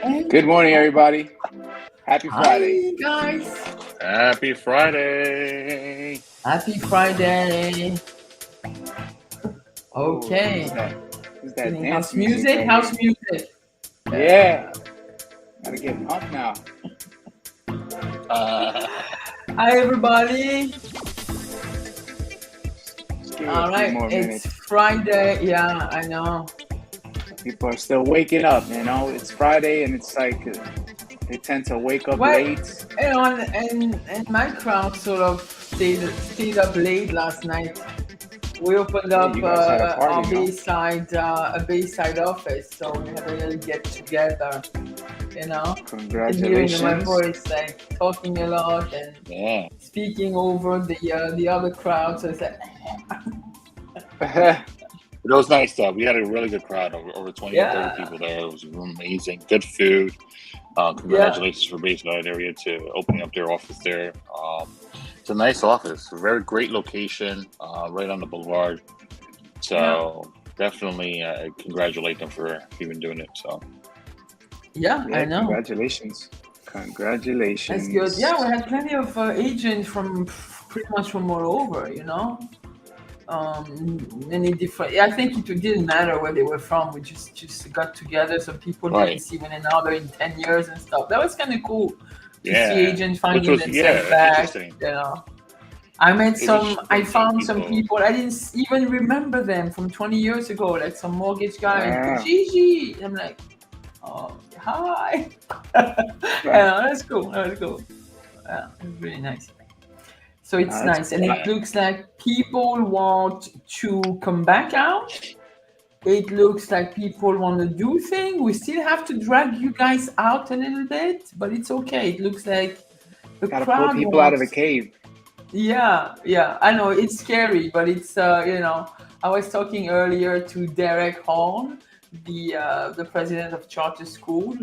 Good morning, everybody. Happy Friday. Hi, guys. Happy Friday. Happy Friday. Oh, Okay. who's that Feeling dance house music music? right House here? music. Yeah, gotta get pumped now. Uh, Hi, everybody. Just give it All a few right. more It's minutes. Friday. Yeah, I know. People are still waking up, It's Friday and it's like they tend to wake up Well, late. and my crowd sort of stayed up late last night. We opened Yeah, up you guys had a our party, no? Bayside office, so we had a little get together. You can hear in my Congratulations. voice like talking a lot and yeah. speaking over the other crowd. So it's like, It was nice though. We had a really good crowd, over 20 or 30 yeah, people there. It was amazing. Good food. yeah, Congratulations for Bayside area to opening up their office there. It's a nice office, a very great location, right on the boulevard. yeah, So definitely congratulate them for even doing it. So yeah. I Yeah, know. congratulations. That's good. Congratulations. Yeah, we had plenty of agents from pretty much from all over. Many different. Yeah, I think it didn't matter where they were from. We just got together, so people didn't right, see one another in 10 years and stuff. That was kind of cool to see yeah, agents which finding was themselves back. interesting. It was I from some found some people. people. I didn't even remember them from 20 years ago, like some mortgage guy, Wow. Gigi. I'm like, oh, hi. That's cool. That was cool. Yeah, it was really nice. So it's That's nice, and good. it Yeah. looks like people want to come back out. It looks like people want to do things. We still have to drag you guys out a little bit, but it's okay. It looks like the Gotta pull crowd people out of the wants. cave. Yeah, yeah. I know it's scary, but it's I was talking earlier to Derek Horn, the president of Charter School,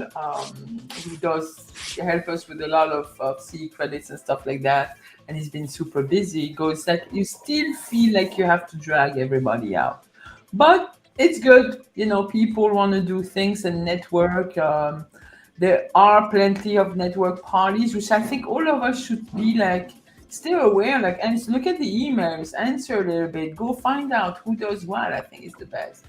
who does help us with a lot of C credits and stuff like that. And he's been super busy. He goes like you still feel like you have to drag everybody out, but it's good. People want to do things and network. There are plenty of network parties, which I think all of us should be like still aware, like, and look at the emails, answer a little bit, go find out who does what. I think is the best.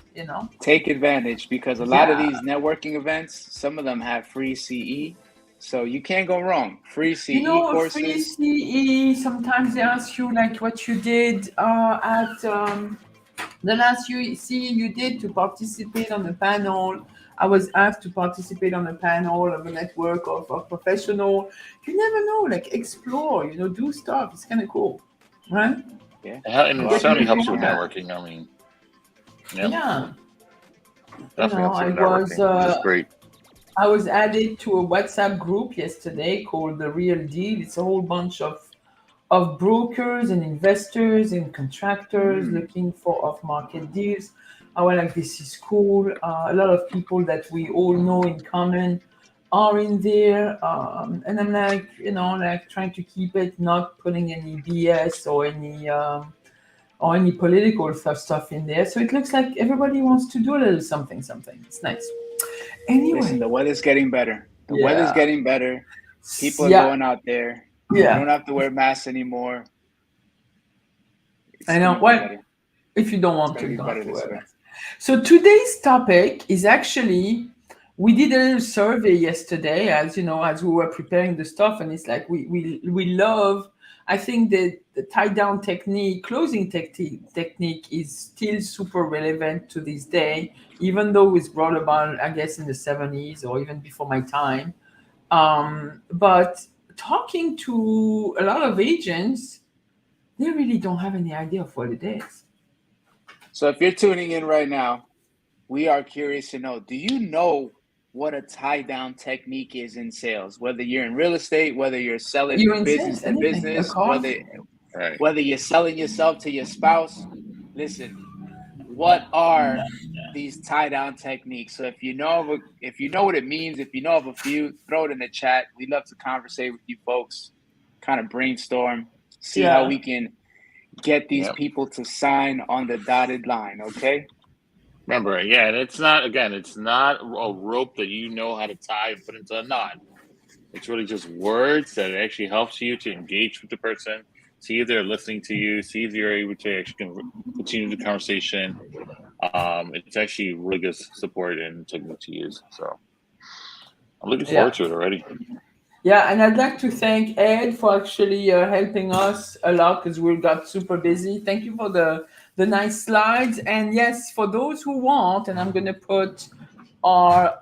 Take advantage because a lot of Yeah, these networking events, some of them have free CE. So you can't go wrong. Free CE a free courses. CE. Sometimes they ask you like what you did at the last CE you did to participate on a panel. I was asked to participate on a panel of a network of professional. You never know, like explore, do stuff. It's kind of cool, right? Yeah. And A it lot of Get certainly people helps people. with can. networking. I mean, yep, Yeah. definitely helps I with was networking, which is great. I was added to a WhatsApp group yesterday called the Real Deal. It's a whole bunch of brokers and investors and contractors Mm. looking for off-market deals. I was like, this is cool. A lot of people that we all know in common are in there, and I'm like, like trying to keep it, not putting any BS or any political stuff in there. So it looks like everybody wants to do a little something, something. It's nice. Listen, Anyway, the weather's getting better. The weather's yeah, getting better. People are yeah, going out there. You yeah. don't have to wear masks anymore. It's I know. gonna be Well, better. if you don't It's want gonna to, you be don't have better to this wear way. that. So today's topic is actually we did a little survey yesterday, as we were preparing the stuff, and it's like we love. I think that the tie down technique, closing technique, is still super relevant to this day, even though it's brought about, I guess, in the 70s or even before my time. But talking to a lot of agents, they really don't have any idea of what it is. So if you're tuning in right now, we are curious to know, do you know what a tie down technique is in sales? Whether you're in real estate, whether you're selling You're in business sales, to anything, a business, car. Right. whether you're selling yourself to your spouse, listen, what are these tie down techniques? So if you know what it means, if you know of a few, throw it in the chat. We love to conversate with you folks, kind of brainstorm, see how Yeah. we can get these Yep. people to sign on the dotted line, okay? Remember, yeah, and it's not a rope that you know how to tie and put into a knot. It's really just words that actually helps you to engage with the person, see if they're listening to you, see if you're able to actually continue the conversation. It's actually really good support and technique to use. So I'm looking forward Yeah. to it already. Yeah, and I'd like to thank Ed for actually helping us a lot because we got super busy. Thank you for the nice slides. And yes, for those who want, and I'm gonna put our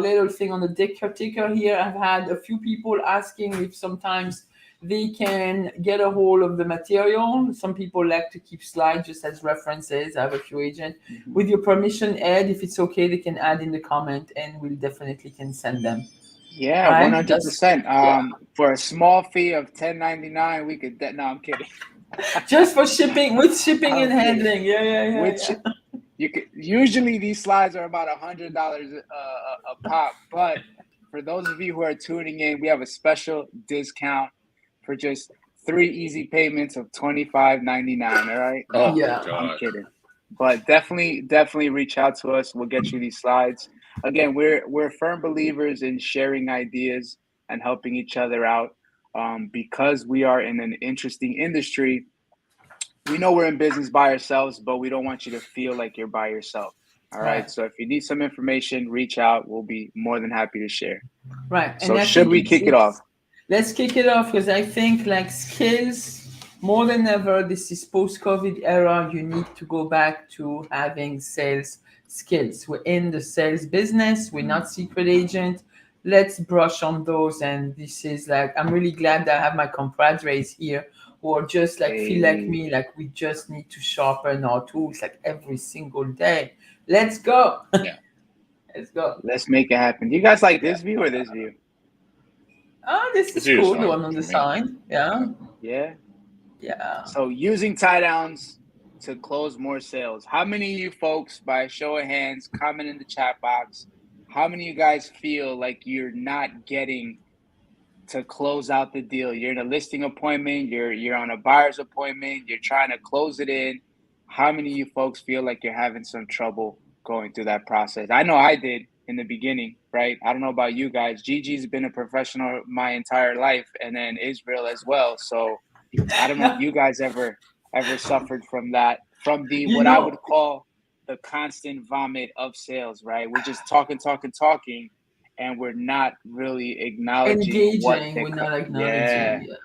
little thing on the ticker here. I've had a few people asking if sometimes they can get a hold of the material. Some people like to keep slides just as references. I have a few agents. With your permission, Ed, if it's okay, they can add in the comment, and we'll definitely can send them. Yeah, Right? 100%. Yeah. For a small fee of $10.99, we could. No, I'm kidding. Just for shipping, with shipping and I'm kidding. handling. Yeah. Which you could usually these slides are about $100 a pop, but for those of you who are tuning in, we have a special discount for just 3 easy payments of $25.99. All right, Oh, Yeah. I'm God. kidding, but definitely reach out to us. We'll get you these slides. Again, we're firm believers in sharing ideas and helping each other out, because we are in an interesting industry. We know we're in business by ourselves, but we don't want you to feel like you're by yourself. All right. Right. So if you need some information, reach out. We'll be more than happy to share. Right. And So I should think we kick it off? let's kick it off because I think like skills more than ever, this is post-COVID era. You need to go back to having sales skills. We're in the sales business. We're not secret agent. Let's brush on those. And this is like, I'm really glad that I have my compadres here who are just like, feel like Hey, me, like we just need to sharpen our tools like every single day. Let's go. Yeah. Let's go. let's make it happen. Do you guys like Yeah. this view or this view? Oh, this This is is cool. The fine one on for the me. side. Yeah. Yeah. Yeah. So using tie downs to close more sales. How many of you folks, by show of hands, comment in the chat box, how many of you guys feel like you're not getting to close out the deal? You're in a listing appointment, you're on a buyer's appointment, you're trying to close it in. How many of you folks feel like you're having some trouble going through that process? I know I did in the beginning, right? I don't know about you guys. Gigi's been a professional my entire life, and then Israel as well. So I don't know if you guys ever suffered from that, from the You what I know, would call the constant vomit of sales, right? We're just talking, and we're not really acknowledging what engaging, we're not yeah, acknowledging.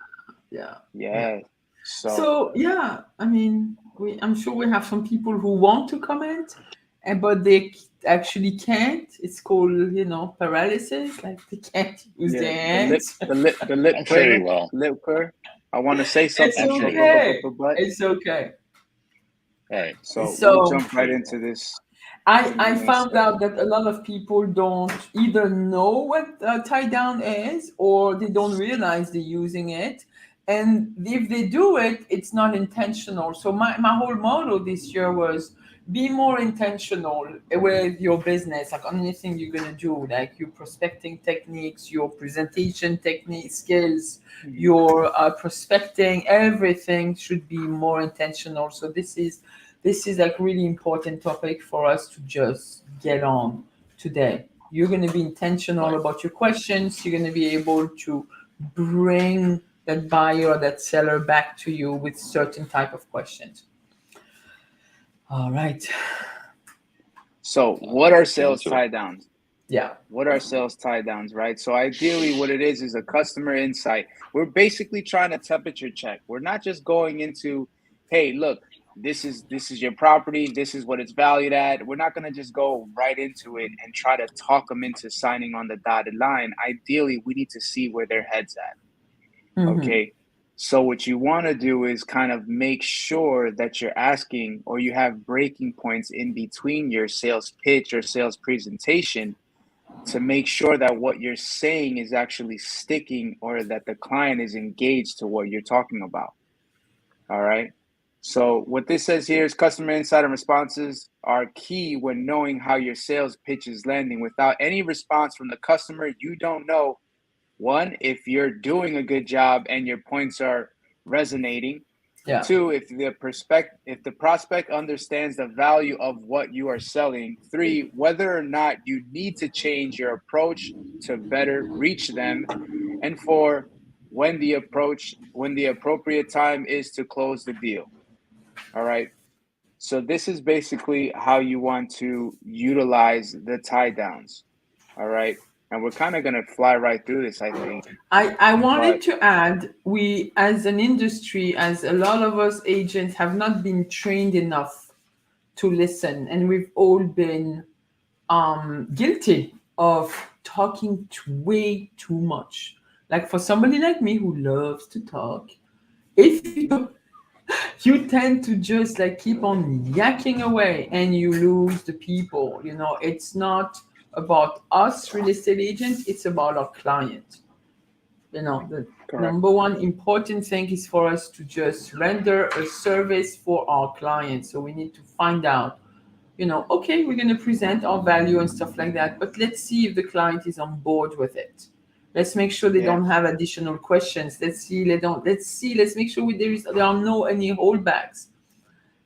Yeah. yeah. So So yeah, I mean, I'm sure we have some people who want to comment, and but they actually can't. It's called, paralysis. Like they can't use yeah, their hands. the lip I'm sure he quiver, will. lip quiver. I want to say It's something, I'm sure he will. okay. but It's okay. All right. so we'll So jump right into this. I Give me one found second. out that a lot of people don't either know what tie down is or they don't realize they're using it. And if they do it, it's not intentional. So my whole motto this year was be more intentional with your business, like on anything you're gonna do, like your prospecting techniques, your presentation technique skills, your prospecting, everything should be more intentional. So this is like really important topic for us to just get on today. You're going to be intentional Right. about your questions. You're going to be able to bring that buyer or that seller back to you with certain type of questions. All right. So what are Let's get sales into it. tie downs? Yeah. What are sales tie downs, right? So ideally what it is a customer insight. We're basically trying to temperature check. We're not just going into, hey, look, this is your property, this is what it's valued at. We're not going to just go right into it and try to talk them into signing on the dotted line. Ideally, we need to see where their head's at. Mhm. Okay. So what you want to do is kind of make sure that you're asking or you have breaking points in between your sales pitch or sales presentation to make sure that what you're saying is actually sticking or that the client is engaged to what you're talking about. All right. So what this says here is customer insight and responses are key when knowing how your sales pitch is landing. Without any response from the customer, you don't know, one, if you're doing a good job and your points are resonating, Yeah. 2, if the prospect understands the value of what you are selling. 3, whether or not you need to change your approach to better reach them. And 4, when the appropriate time is to close the deal. All right. So this is basically how you want to utilize the tie downs. All right. And we're kind of going to fly right through this, I think. I wanted But to add, we as an industry, as a lot of us agents have not been trained enough to listen, and we've all been guilty of talking way too much. Like for somebody like me who loves to talk, if you tend to just like keep on yakking away and you lose the people. You know, it's not about us real estate agents, it's about our client. You know, the correct. number one important thing is for us to just render a service for our clients. So we need to find out, you know, okay, we're going to present our value and stuff like that, but let's see if the client is on board with it. Let's make sure they Yeah. don't have additional questions. Let's make sure there are no any holdbacks.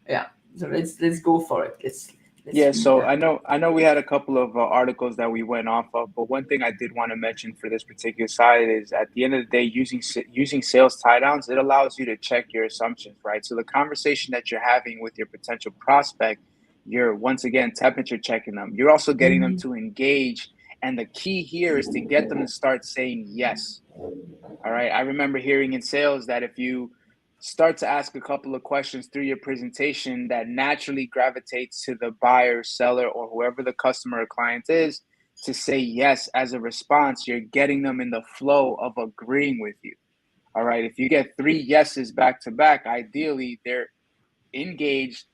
Yeah. So let's go for it. Let's Yeah, read so that. I know we had a couple of articles that we went off of, but one thing I did want to mention for this particular side is at the end of the day, using sales tie downs, it allows you to check your assumptions, right? So the conversation that you're having with your potential prospect, you're once again temperature checking them. You're also getting them to engage, and the key here is to get them to start saying yes. All right. I remember hearing in sales that if you start to ask a couple of questions through your presentation, that naturally gravitates to the buyer, seller, or whoever the customer or client is to say yes as a response. You're getting them in the flow of agreeing with you. All right. If you get 3 yeses back to back, ideally they're engaged.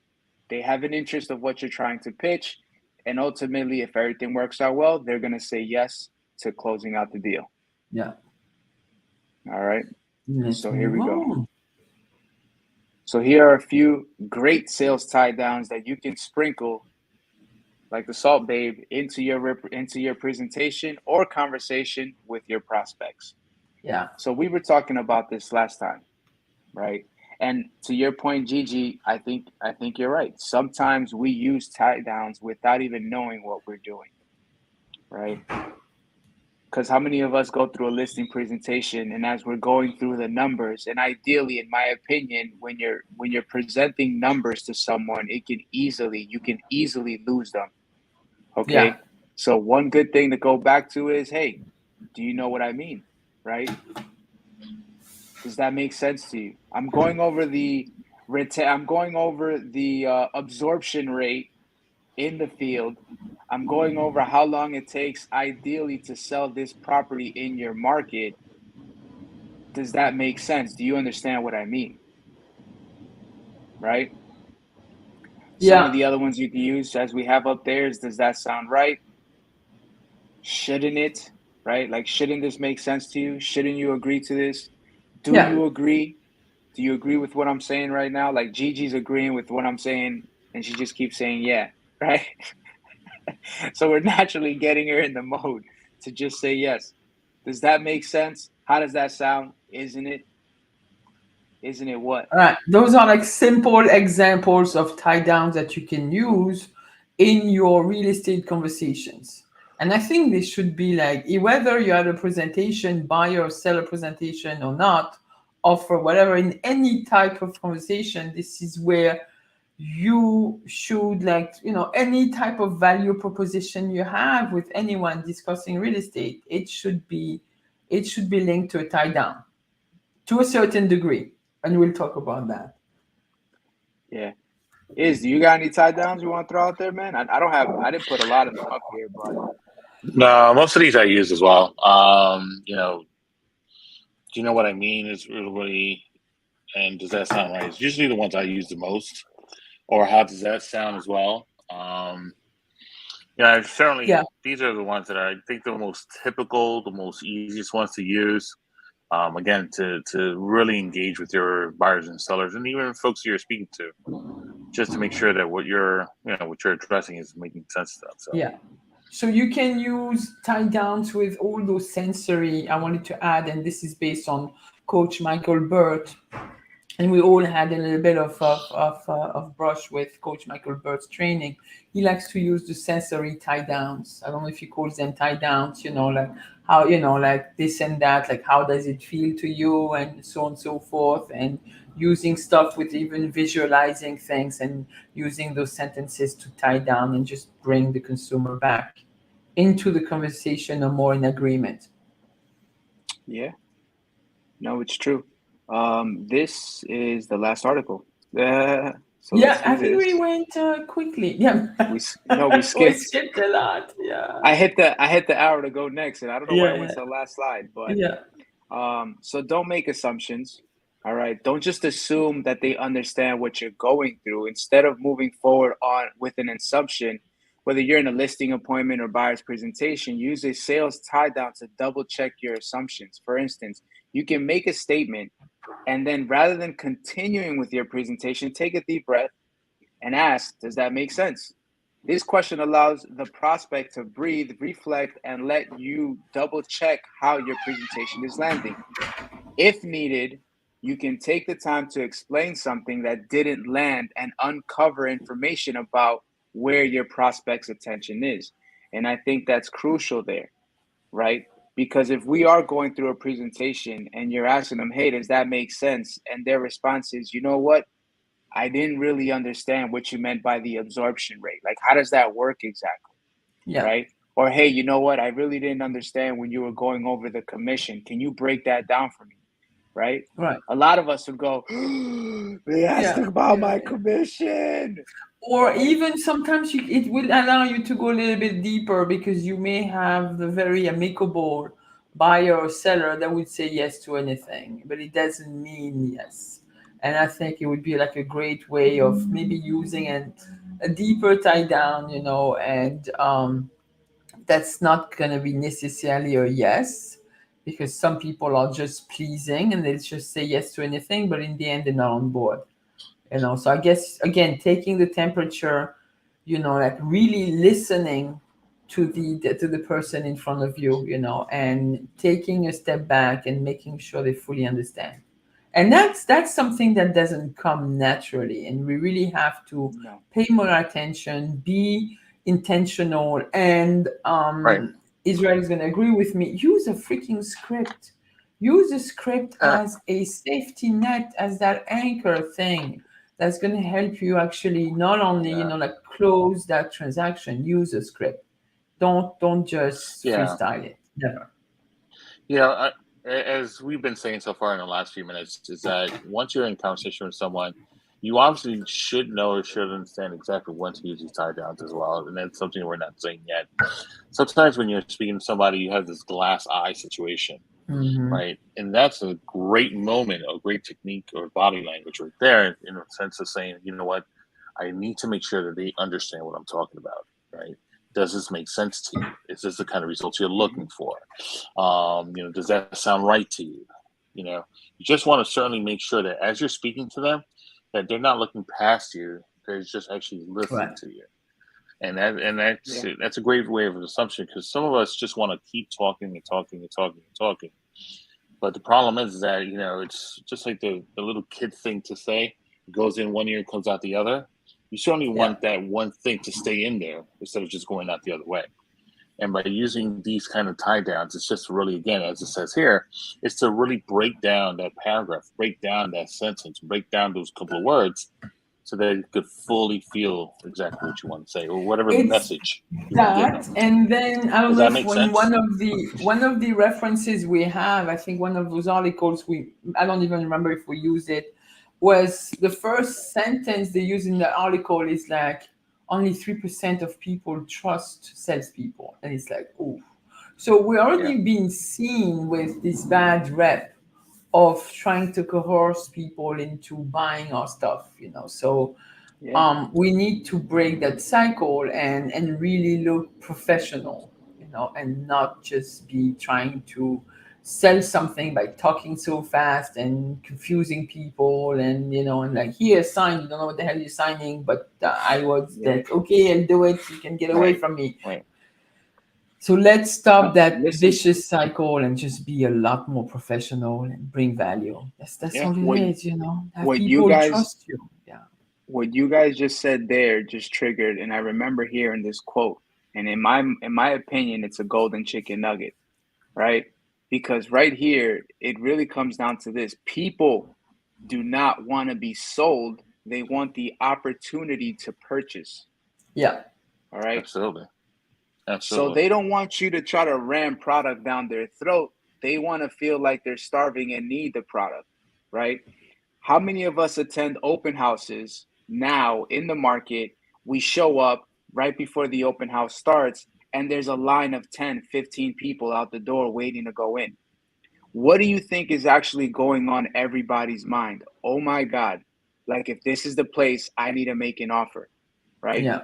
They have an interest of what you're trying to pitch. And ultimately, if everything works out well, they're going to say yes to closing out the deal. Yeah. All right. Let's So here we move go. on. So here are a few great sales tie downs that you can sprinkle, like the Salt Babe, into your presentation or conversation with your prospects. Yeah. So we were talking about this last time, right? And to your point, Gigi, I think you're right. Sometimes we use tie downs without even knowing what we're doing, right? Because how many of us go through a listing presentation, and as we're going through the numbers, and ideally, in my opinion, when you're presenting numbers to someone, you can easily lose them. Okay. Yeah. So one good thing to go back to is, hey, do you know what I mean? Right? Does that make sense to you? I'm going over the absorption rate in the field. I'm going over how long it takes ideally to sell this property in your market. Does that make sense? Do you understand what I mean? Right? Some of Yeah. the other ones you can use as we have up there is, does that sound right? Shouldn't it? Right? Like, shouldn't this make sense to you? Shouldn't you agree to this? Do Yeah. you agree? Do you agree with what I'm saying right now? Like, Gigi's agreeing with what I'm saying, and she just keeps saying, yeah, right? So we're naturally getting her in the mode to just say yes. Does that make sense? How does that sound? Isn't it? Isn't it what? All right. Those are like simple examples of tie downs that you can use in your real estate conversations. And I think this should be like, whether you have a presentation, buyer or seller presentation or not, offer whatever, in any type of conversation, this is where you should, like, you know, any type of value proposition you have with anyone discussing real estate, it should be linked to a tie down to a certain degree. And we'll talk about that. Yeah. Do you got any tie downs you want to throw out there, man? I didn't put a lot of them up here, but No, most of these I use as well. Do you know what I mean? Is really, and does that sound right? It's usually the ones I use the most. Or how does that sound as well? Yeah, certainly. Yeah. These are the ones that I think the most typical, the most easiest ones to use. Again, to really engage with your buyers and sellers, and even folks you're speaking to, just to make sure that what you're addressing is making sense to them. So Yeah. So you can use tie downs with all those sensory. I wanted to add, and this is based on Coach Michael Burt. and we all had a little bit of brush with Coach Michael Bird's training. He likes to use the sensory tie downs. I don't know if he calls them tie downs, like how, like this and that, like how does it feel to you, and so on and so forth, and using stuff with even visualizing things and using those sentences to tie down and just bring the consumer back into the conversation or more in agreement. Yeah. No, it's true. This is the last article. So Yeah, let's do I think this. we went quickly. Yeah, We we skipped. skipped a lot. Yeah, I hit the arrow to go next, and I don't know why I went yeah, to the last slide. But yeah, so don't make assumptions. All right, don't just assume that they understand what you're going through. Instead of moving forward on with an assumption, whether you're in a listing appointment or buyer's presentation, use a sales tie down to double check your assumptions. For instance, you can make a statement, and then rather than continuing with your presentation, take a deep breath and ask, does that make sense? This question allows the prospect to breathe, reflect, and let you double check how your presentation is landing. If needed, you can take the time to explain something that didn't land and uncover information about where your prospect's attention is. And I think that's crucial there, right? Because if we are going through a presentation and you're asking them, hey, does that make sense? And their response is, you know what? I didn't really understand what you meant by the absorption rate. Like, how does that work exactly? yeah. Right? Or, hey, you know what? I really didn't understand when you were going over the commission. Can you break that down for me? Right? Right. A lot of us would go, they asked Yeah, about yeah, my yeah. commission. Or Right? even sometimes it will allow you to go a little bit deeper, because you may have the very amicable buyer or seller that would say yes to anything, but it doesn't mean yes. And I think it would be like a great way of maybe using a deeper tie down, and that's not going to be necessarily a yes, because some people are just pleasing and they just say yes to anything, but in the end they're not on board. So I guess again, taking the temperature, like really listening to the person in front of you, and taking a step back and making sure they fully understand. And that's something that doesn't come naturally, and we really have to No. pay more attention, be intentional, and Right. Israel is going to agree with me. Use a freaking script. Use a script Uh, as a safety net, as that anchor thing that's going to help you actually not only yeah. like close that transaction. Use a script. Don't just Yeah. freestyle it. Never. As we've been saying so far in the last few minutes, is that once you're in conversation with someone, you obviously should know or should understand exactly when to use these tie downs as well. And that's something we're not saying yet. Sometimes when you're speaking to somebody, you have this glass eye situation, Mm-hmm. right? And that's a great moment, a great technique or body language right there, in a sense of saying, you know what, I need to make sure that they understand what I'm talking about, right? Does this make sense to you? Is this the kind of results you're looking for? Does that sound right to you? You just want to certainly make sure that as you're speaking to them, that they're not looking past you, they're just actually listening Right. to you. And Yeah. that's a great way of an assumption, because some of us just want to keep talking and talking and talking and talking. But the problem is that, it's just like the little kid thing to say. It goes in one ear and comes out the other. You certainly Yeah. want that one thing to stay in there instead of just going out the other way. And by using these kind of tie downs, it's just really, again, as it says here, it's to really break down that paragraph, break down that sentence, break down those couple of words, so that you could fully feel exactly what you want to say, or whatever the It's message you want to give that, them. and then I don't Does know that if make when sense? one of the references we have, I think one of those articles I don't even remember if we used it, was the first sentence they use in the article is like, only 3% of people trust salespeople, and it's like, oh, so we're already being seen with this bad rep of trying to coerce people into buying our stuff, so Yeah. we need to break that cycle and really look professional, and not just be trying to sell something by talking so fast and confusing people, and like, here, sign, you don't know what the hell you're signing, but I was Yeah. like, okay, I'll do it, you can get away Right. from me. Right. So let's stop that Listen, vicious cycle and just be a lot more professional and bring value. That's Yeah. all it what is, you know. Have what you people guys trust you. Yeah. what you guys just said there just triggered, and I remember hearing this quote, and in my opinion, it's a golden chicken nugget, right? Because right here, it really comes down to this: people do not want to be sold; they want the opportunity to purchase. Yeah. All right. Absolutely. So Absolutely. they don't want you to try to ram product down their throat. They want to feel like they're starving and need the product, right? How many of us attend open houses now in the market? We show up right before the open house starts, and there's a line of 10, 15 people out the door waiting to go in. What do you think is actually going on everybody's mind? Oh my God, like if this is the place, I need to make an offer, right? Yeah.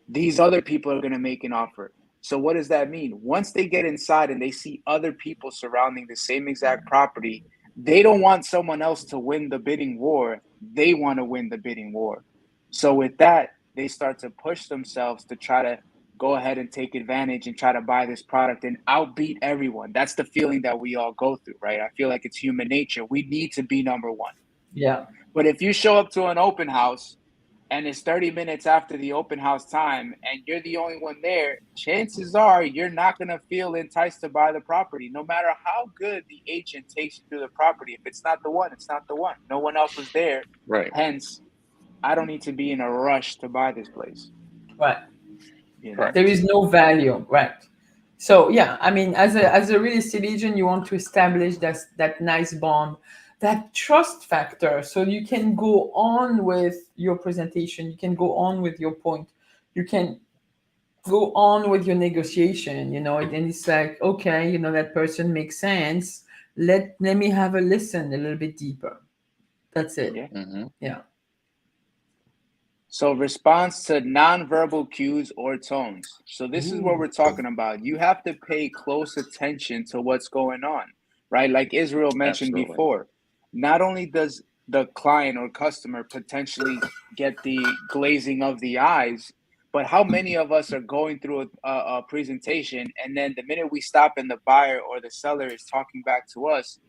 These other people are going to make an offer. So what does that mean? Once they get inside and they see other people surrounding the same exact property, they don't want someone else to win the bidding war. They want to win the bidding war. So with that, they start to push themselves to try to go ahead and take advantage and try to buy this product and outbeat everyone. That's the feeling that we all go through, right? I feel like it's human nature. We need to be number one. Yeah. But if you show up to an open house and it's 30 minutes after the open house time and you're the only one there, chances are you're not going to feel enticed to buy the property, no matter how good the agent takes you through the property. If it's not the one, it's not the one. No one else was there. Right. Hence, I don't need to be in a rush to buy this place. Right. You know? Correct. There is no value. Right. So yeah, I mean, as a real estate agent, you want to establish that nice bond, that trust factor, so you can go on with your presentation, you can go on with your point, you can go on with your negotiation. You know, and it's like, okay, you know, that person makes sense. Let me have a listen a little bit deeper. That's it. Yeah. Mm-hmm. Yeah. So response to nonverbal cues or tones. So this is what Ooh. we're talking about. You have to pay close attention to what's going on, right? Like Israel mentioned Absolutely. before. Not only does the client or customer potentially get the glazing of the eyes, but how many of us are going through a presentation and then the minute we stop and the buyer or the seller is talking back to us,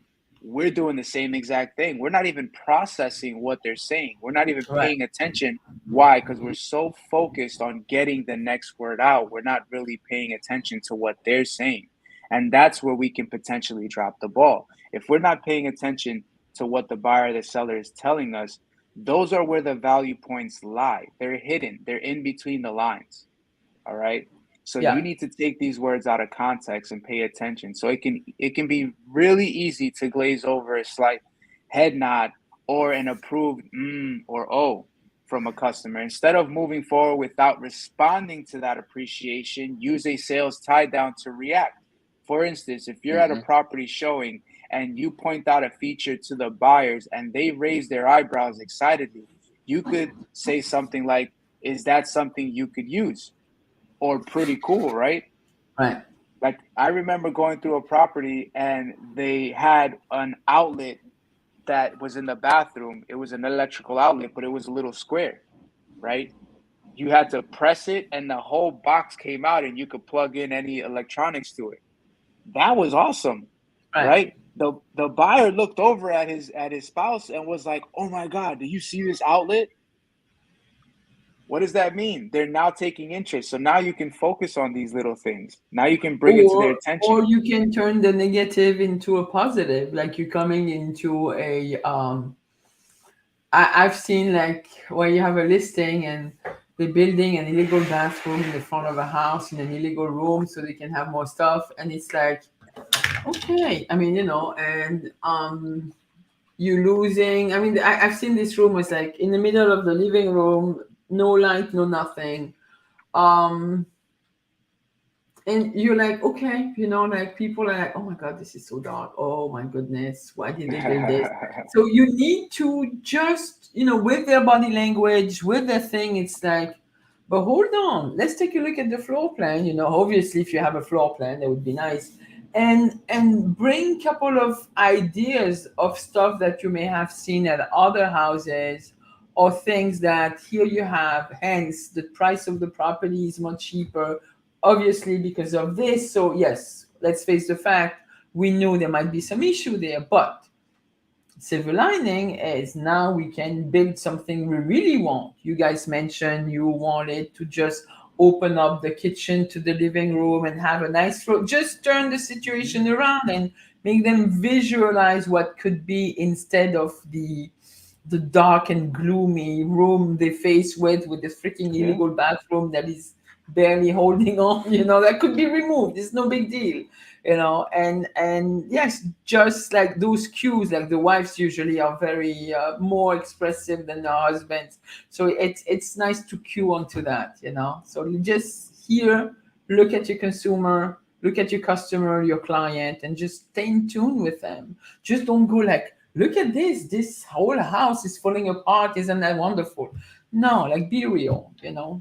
we're doing the same exact thing. We're not even processing what they're saying. We're not even Right. paying attention. Why? Because we're so focused on getting the next word out. We're not really paying attention to what they're saying. And that's where we can potentially drop the ball. If we're not paying attention to what the buyer or the seller is telling us, those are where the value points lie. They're hidden, they're in between the lines. All right. So you Yeah. need to take these words out of context and pay attention. So it can be really easy to glaze over a slight head nod or an approved or oh from a customer. Instead of moving forward without responding to that appreciation, use a sales tie down to react. For instance, if you're at a Mm-hmm. property showing and you point out a feature to the buyers and they raise their eyebrows excitedly, you could say something like, is that something you could use? Or pretty cool, right? Right. Like I remember going through a property and they had an outlet that was in the bathroom. It was an electrical outlet, but it was a little square, right? You had to press it and the whole box came out and you could plug in any electronics to it. That was awesome, Right. right? The buyer looked over at his spouse and was like, "Oh my God, do you see this outlet?" What does that mean? They're now taking interest. So now you can focus on these little things. Now you can bring it to their Or attention. you can turn the negative into a positive, like you're coming into a I've seen like where you have a listing and they're building an illegal bathroom in the front of a house in an illegal room so they can have more stuff, and it's like, okay, I mean, you know, and you losing, I mean, I've seen this room was like in the middle of the living room, no light, no nothing. um and you're like, okay, you know, like people are like, oh my god, this is so dark, oh my goodness, why did they build this? So you need to just, you know, with their body language, with their thing, it's like, but hold on, let's take a look at the floor plan. You know, obviously if you have a floor plan, that would be nice, and bring a couple of ideas of stuff that you may have seen at other houses, or things that here you have, hence the price of the property is much cheaper. obviously because of this. So yes, let's face the fact, we know there might be some issue there, but silver lining is now we can build something we really want. You guys mentioned you wanted to just open up the kitchen to the living room and have a nice flow. Just turn the situation around and make them visualize what could be, instead of the dark and gloomy room they face with the freaking illegal bathroom that is barely holding on. That could be removed. It's no big deal. And yes, just like those cues, like the wives usually are very more expressive than the husbands, so it's nice to cue onto that. So just here, look at your consumer, look at your customer, your client, and just stay in tune with them. Just don't go like, look at this whole house is falling apart, isn't that wonderful? No, like, be real.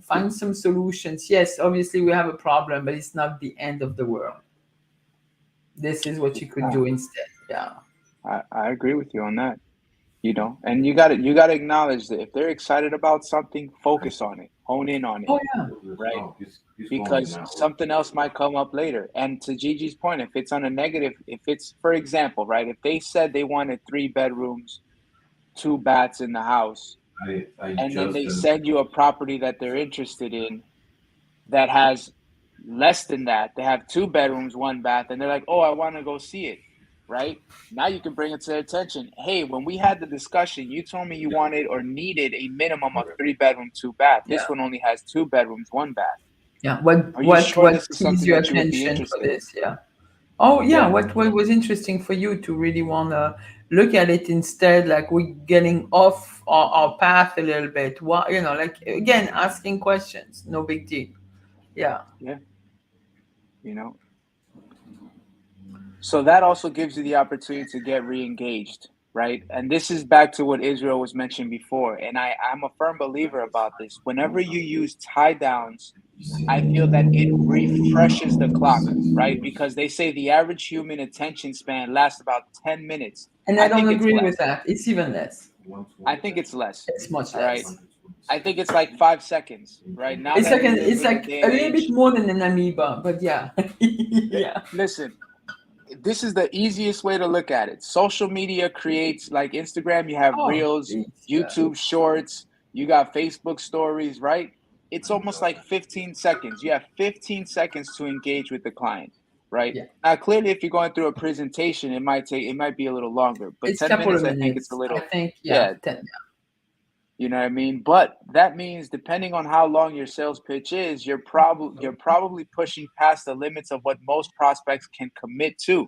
Find some solutions. Yes, obviously we have a problem, but it's not the end of the world. This is what you could do instead. Yeah. I agree with you on that. And you gotta acknowledge that if they're excited about something, focus on it, hone in on it, Oh yeah. right? Because something else might come up later. And to Gigi's point, if it's on a negative, if it's, for example, right, if they said they wanted 3 bedrooms, 2 baths in the house, and then they send you a property that they're interested in that has less than that, they have 2 bedrooms, 1 bath, and they're like, oh, I want to go see it, right? Now you can bring it to their attention. Hey, when we had the discussion, you told me you wanted or needed a minimum of 3 bedroom, 2 bath. This one only has 2 bedrooms, 1 bath. Yeah. Are you What sure this is keeps something your that you would be attention for interested in? this? Yeah. Oh yeah. Yeah. What was interesting for you to really wanna look at it instead, like we're getting off our path a little bit. What like, again, asking questions, no big deal. Yeah. Yeah. So that also gives you the opportunity to get re-engaged, right? And this is back to what Israel was mentioned before. And I'm a firm believer about this. Whenever you use tie downs, I feel that it refreshes the clock, right? Because they say the average human attention span lasts about 10 minutes. And I don't think it's agree less. with that. It's even less. I think it's less. It's much All less. right. I think it's like 5 seconds, right? Now It's that like we live it's in a like day a and little bit age, more than an amoeba, but yeah. Yeah. listen, this is the easiest way to look at it. Social media creates, like Instagram, you have Oh, Reels, geez, YouTube Shorts, you got Facebook Stories, right? It's almost like 15 seconds. You have 15 seconds to engage with the client, right? Yeah. Now, clearly, if you're going through a presentation, it might be a little longer, but It's 10 couple of minutes, I think it's a minutes. little, I think, yeah, 10. you know what I mean? But that means depending on how long your sales pitch is, you're probably pushing past the limits of what most prospects can commit to.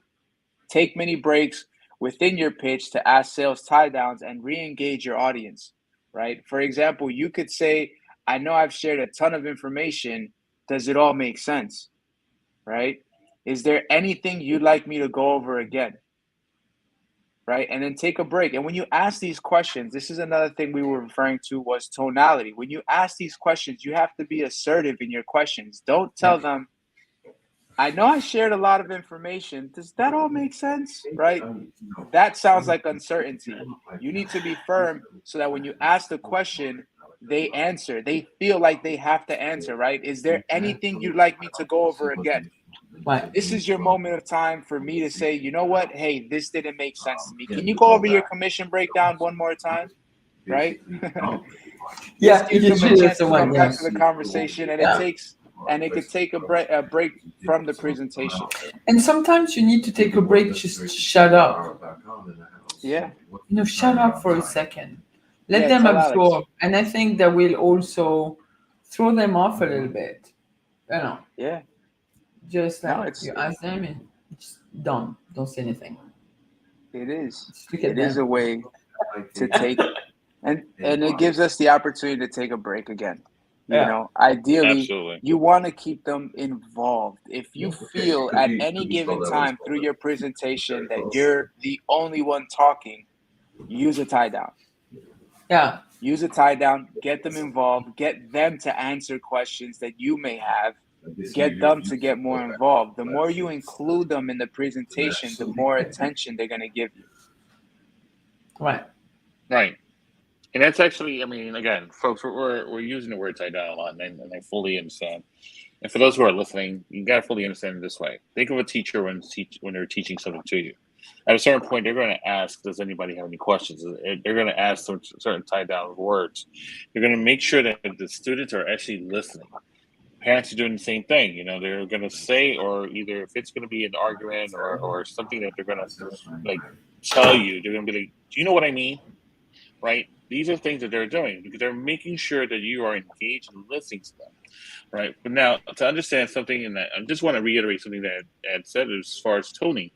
Take many breaks within your pitch to ask sales tie downs and re-engage your audience, right? For example, you could say, I know I've shared a ton of information. Does it all make sense? Right? Is there anything you'd like me to go over again? Right? And then take a break. And when you ask these questions, this is another thing we were referring to, was tonality. When you ask these questions, you have to be assertive in your questions. Don't tell them, I know I shared a lot of information. Does that all make sense? Right? That sounds like uncertainty. You need to be firm so that when you ask the question, they answer. They feel like they have to answer, right? Is there anything you'd like me to go over again? Right. This is your moment of time for me to say, you know what? Hey, this didn't make sense to me. Can you go over your commission breakdown one more time? Right? Yeah, Gives them a usually chance that's the to one. come Yeah. back to the conversation, and it could take a break from the presentation. And sometimes you need to take a break, just shut up. Yeah. Shut up for a second. Let Yeah, them tell Alex. absorb. And I think that will also throw them off a little bit. Yeah. Just like No, you ask them and just don't say anything. It is. Just look at It is them. a way to take, and it gives us the opportunity to take a break again. Ideally, Absolutely. you want to keep them involved. If you feel at any given time through your presentation that you're the only one talking, use a tie down. Yeah. Use a tie down, get them involved, get them to answer questions that you may have, get them to get more involved. The more you include them in the presentation, the more attention they're going to give you. Right. Right. And that's actually, I mean, again, folks, we're using the word tie down a lot, and I fully understand. And for those who are listening, you got to fully understand it this way. Think of a teacher when they're teaching something to you. At a certain point, they're going to ask, does anybody have any questions? They're going to ask some certain tied down words. They're going to make sure that the students are actually listening. Parents are doing the same thing. You know, they're going to say, or either if it's going to be an argument or something that they're going to like tell you, they're going to be like, do you know what I mean? Right? These are things that they're doing because they're making sure that you are engaged and listening to them. Right. But now to understand something, and I just want to reiterate something that Ed said as far as toning.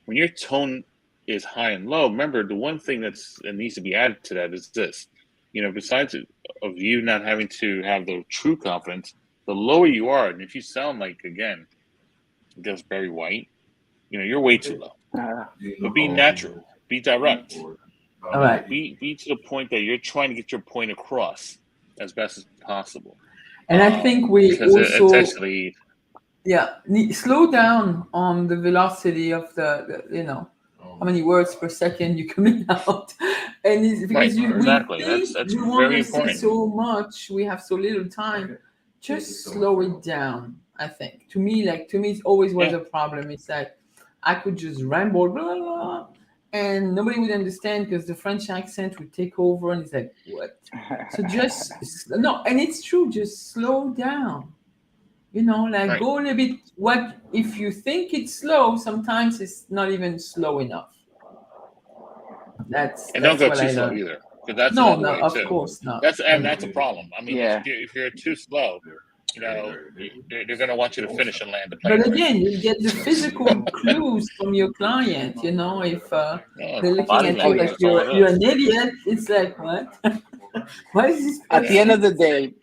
When your tone is high and low, remember the one thing that needs to be added to that is this. You know, besides of you not having to have the true confidence, the lower you are, and if you sound like, again, just Barry White, you know, you're way too low. But be natural, be direct. All right. Be to the point that you're trying to get your point across as best as possible. And I think we because also, it's actually slow down on the velocity of the you know, how many words per second you're coming out. And it's because right, exactly. we think That's we want very to say important. so much, we have so little time. Just slow it down, I think. To me, it always was a problem. It's like I could just ramble, blah, blah, blah, and nobody would understand because the French accent would take over, and it's like, what? So just no, and it's true. Just slow down. You know, like Right. go a little bit. What if you think it's slow? Sometimes it's not even slow enough. That's don't go what too I slow learned. either, because that's No, another way of too. course not. That's a problem. I mean, Yeah. if you're too slow, you know, they're going to want you to finish and land the plane. But again, you get the physical clues from your client. You know, if they're looking body at you language, like that's all it you're is. an idiot, it's like, what? What is this? At the end of the day,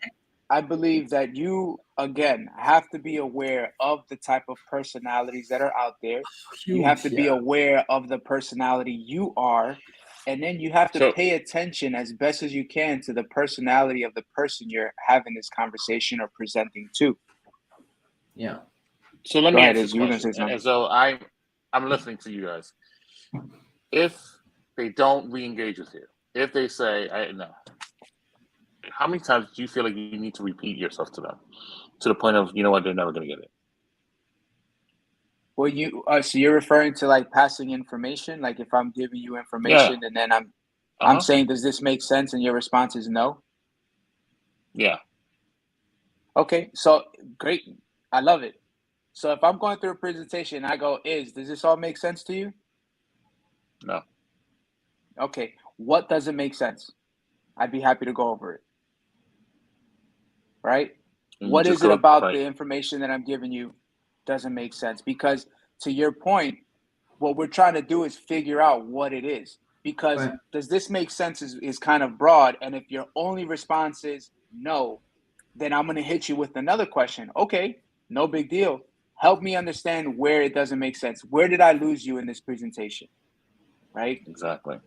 I believe that you, again, have to be aware of the type of personalities that are out there. You have to be aware of the personality you are. And then you have to So- pay attention as best as you can to the personality of the person you're having this conversation or presenting to. Yeah. So let Go me ahead, ask Iz, this you were gonna say question. something. And so I'm listening to you guys. If they don't re-engage with you, if they say, no, how many times do you feel like you need to repeat yourself to them to the point of, you know what, they're never going to get it? Well, so you're referring to like passing information, like if I'm giving you information and then I'm saying, does this make sense? And your response is no. Yeah. Okay, so great. I love it. So if I'm going through a presentation and I go, does this all make sense to you? No. Okay, what doesn't make sense? I'd be happy to go over it. Right? What is it about the information that I'm giving you doesn't make sense? Because to your point, what we're trying to do is figure out what it is. Because does this make sense is kind of broad. And if your only response is no, then I'm going to hit you with another question. Okay, no big deal. Help me understand where it doesn't make sense. Where did I lose you in this presentation? Right? Exactly.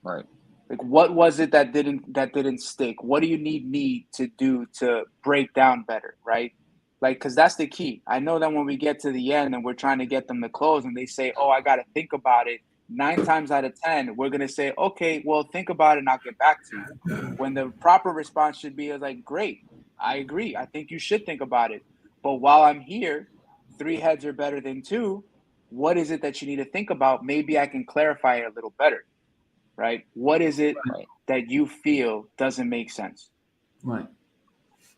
Right. Like, what was it that didn't stick? What do you need me to do to break down better? Right? Like, because that's the key. I know that when we get to the end and we're trying to get them to close and they say, oh, I got to think about it. 9 times out of 10, we're going to say, okay, well, think about it and I'll get back to you. When the proper response should be like, great, I agree. I think you should think about it. But while I'm here, 3 heads are better than 2. What is it that you need to think about? Maybe I can clarify it a little better, right? What is it that you feel doesn't make sense? Right.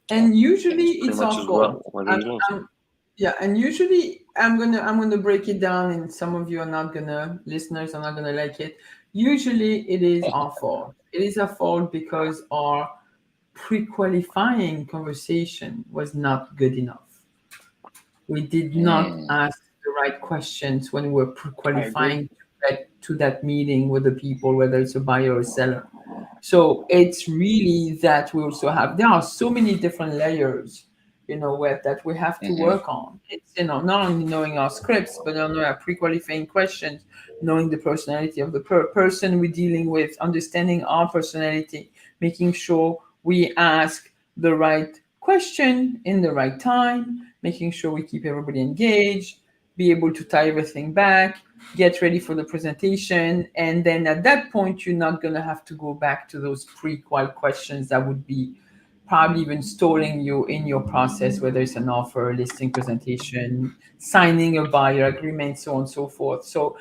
And usually it's our fault. And usually I'm gonna break it down, and some of you listeners are not gonna like it. Usually it is our fault. It is our fault because our pre-qualifying conversation was not good enough. We did not ask the right questions when we were pre-qualifying to that meeting with the people, whether it's a buyer or a seller. So it's really that we also there are so many different layers, that we have to work on. It's, not only knowing our scripts, but knowing our pre-qualifying questions, knowing the personality of the person we're dealing with, understanding our personality, making sure we ask the right question in the right time, making sure we keep everybody engaged, be able to tie everything back, get ready for the presentation. And then at that point, you're not going to have to go back to those pre-qual questions that would be probably even stalling you in your process, whether it's an offer, listing presentation, signing a buyer agreement, so on and so forth. So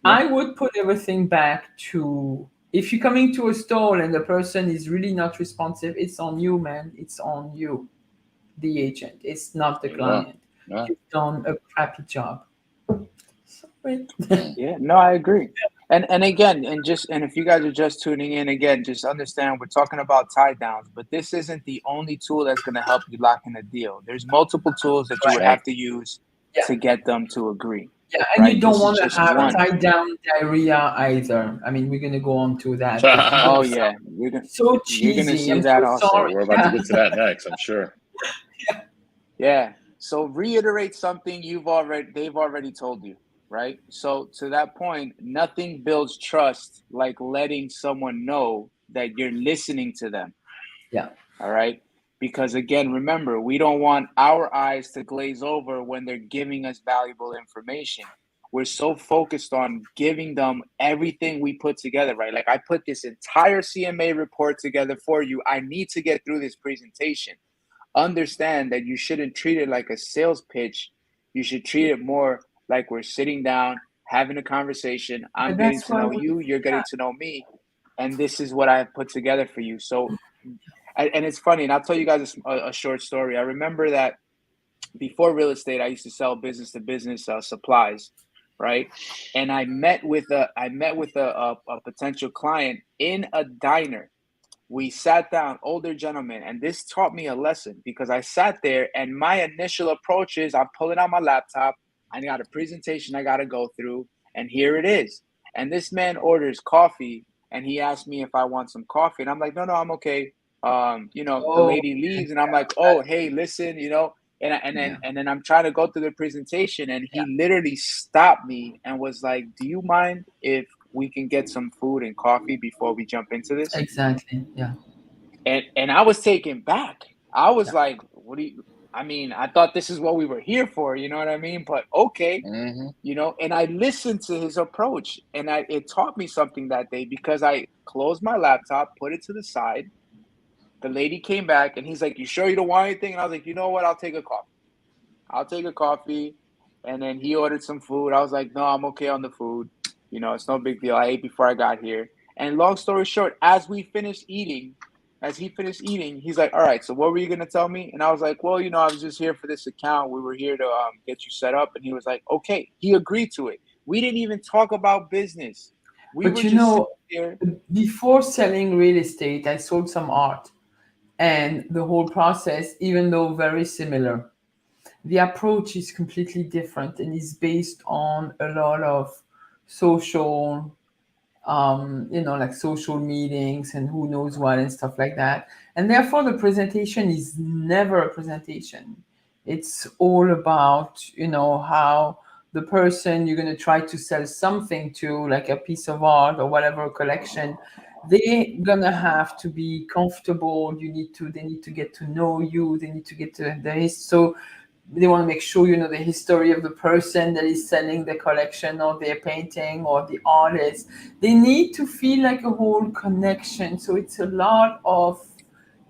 Yeah. I would put everything back to, if you're coming to a stall and the person is really not responsive, it's on you, man. It's on you, the agent. It's not the There you go. client. Yeah. You've done a crappy job. Sorry. Yeah, no, I agree. And again, and if you guys are just tuning in, again, just understand we're talking about tie downs, but this isn't the only tool that's going to help you lock in a deal. There's multiple tools that you would Right. have to use Yeah. to get them to agree. Yeah, and Right? you don't This is want to just have one. tie down diarrhea either. I mean, we're going to go on to that. But you Oh don't yeah, so you're gonna cheesy. see I'm that so also. sorry. We're about to Yeah. get to that next, I'm sure. Yeah. So reiterate something they've already told you, right? So to that point, nothing builds trust like letting someone know that you're listening to them. Yeah. All right. Because again, remember, we don't want our eyes to glaze over when they're giving us valuable information. We're so focused on giving them everything we put together, right? Like I put this entire CMA report together for you. I need to get through this presentation. Understand that you shouldn't treat it like a sales pitch. You should treat it more like we're sitting down, having a conversation. I'm But getting that's to why know we, you, you're yeah. getting to know me, and this is what I have put together for you. So, and it's funny, and I'll tell you guys a short story. I remember that before real estate, I used to sell business to business supplies, right? And I met with a potential client in a diner. We sat down, older gentleman, and this taught me a lesson because I sat there and my initial approach is I'm pulling out my laptop. I got a presentation I got to go through, and here it is. And this man orders coffee, and he asked me if I want some coffee, and I'm like, no, I'm okay. The Oh, lady leaves, and I'm like, oh, hey, listen, yeah. and then I'm trying to go through the presentation, and he literally stopped me and was like, do you mind if we can get some food and coffee before we jump into this? Exactly. Yeah. And I was taken back. I was Yeah. like, what do you, I mean, I thought this is what we were here for, you know what I mean? But okay, Mm-hmm. and I listened to his approach, and it taught me something that day because I closed my laptop, put it to the side. The lady came back and he's like, you sure you don't want anything? And I was like, you know what? I'll take a coffee. I'll take a coffee. And then he ordered some food. I was like, no, I'm okay on the food. It's no big deal. I ate before I got here. And long story short, as he finished eating, he's like, all right, so what were you going to tell me? And I was like, well, I was just here for this account. We were here to get you set up. And he was like, okay. He agreed to it. We didn't even talk about business. We But were just sitting there. before selling real estate, I sold some art, and the whole process, even though very similar, the approach is completely different and is based on a lot of social, like social meetings and who knows what and stuff like that. And therefore, the presentation is never a presentation. It's all about, how the person you're going to try to sell something to, like a piece of art or whatever collection, they're gonna have to be comfortable. They need to get to know you. They need to get to so they want to make sure you know the history of the person that is selling the collection or their painting or the artist. They need to feel like a whole connection. So it's a lot of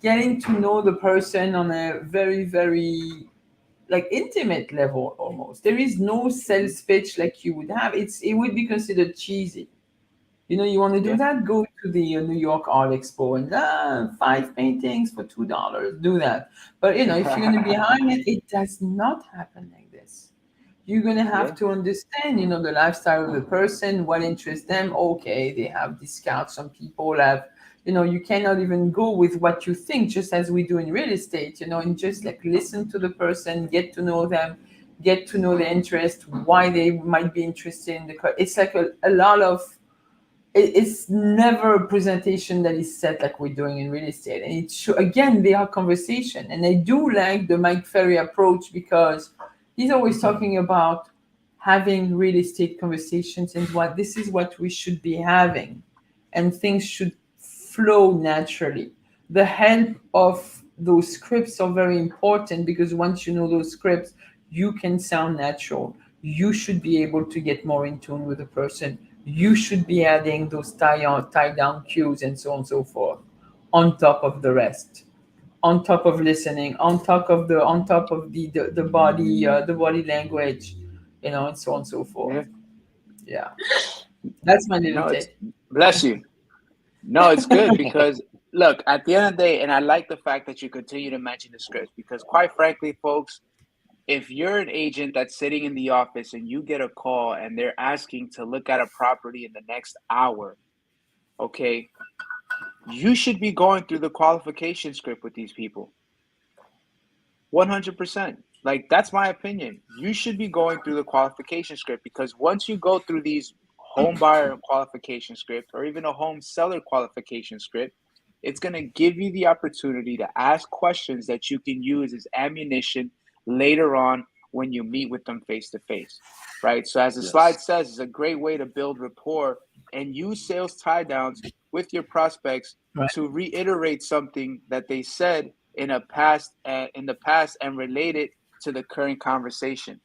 getting to know the person on a very, very like intimate level almost. There is no sales pitch like you would have. It would be considered cheesy. You want to do Yeah. that? Go to the New York Art Expo and 5 paintings for $2. Do that. But if you're going to be behind it, it does not happen like this. You're going to have Yeah. to understand, the lifestyle of the person, what interests them. Okay, they have discounts. Some people have, you cannot even go with what you think, just as we do in real estate, and just like listen to the person, get to know them, get to know their interest, why they might be interested in it's like a lot of it's never a presentation that is set like we're doing in real estate. And again, they are conversation. And I do like the Mike Ferry approach because he's always talking about having real estate conversations and this is what we should be having. And things should flow naturally. The help of those scripts are very important because once you know those scripts, you can sound natural. You should be able to get more in tune with the person. You should be adding those tie down cues and so on and so forth on top of the rest. on top of listening, on top of the body language, and so on and so forth. Yeah. Yeah, that's my little No, it's take. bless you. No, it's good because look, at the end of the day, and I like the fact that you continue to mention the scripts because quite frankly, folks, if you're an agent that's sitting in the office and you get a call and they're asking to look at a property in the next hour, okay, you should be going through the qualification script with these people. 100%. Like, that's my opinion. You should be going through the qualification script because once you go through these home buyer qualification script or even a home seller qualification script, it's going to give you the opportunity to ask questions that you can use as ammunition later on when you meet with them face to face, right? So as the slide says, it's a great way to build rapport and use sales tie downs with your prospects Right. to reiterate something that they said in the past and relate it to the current conversation,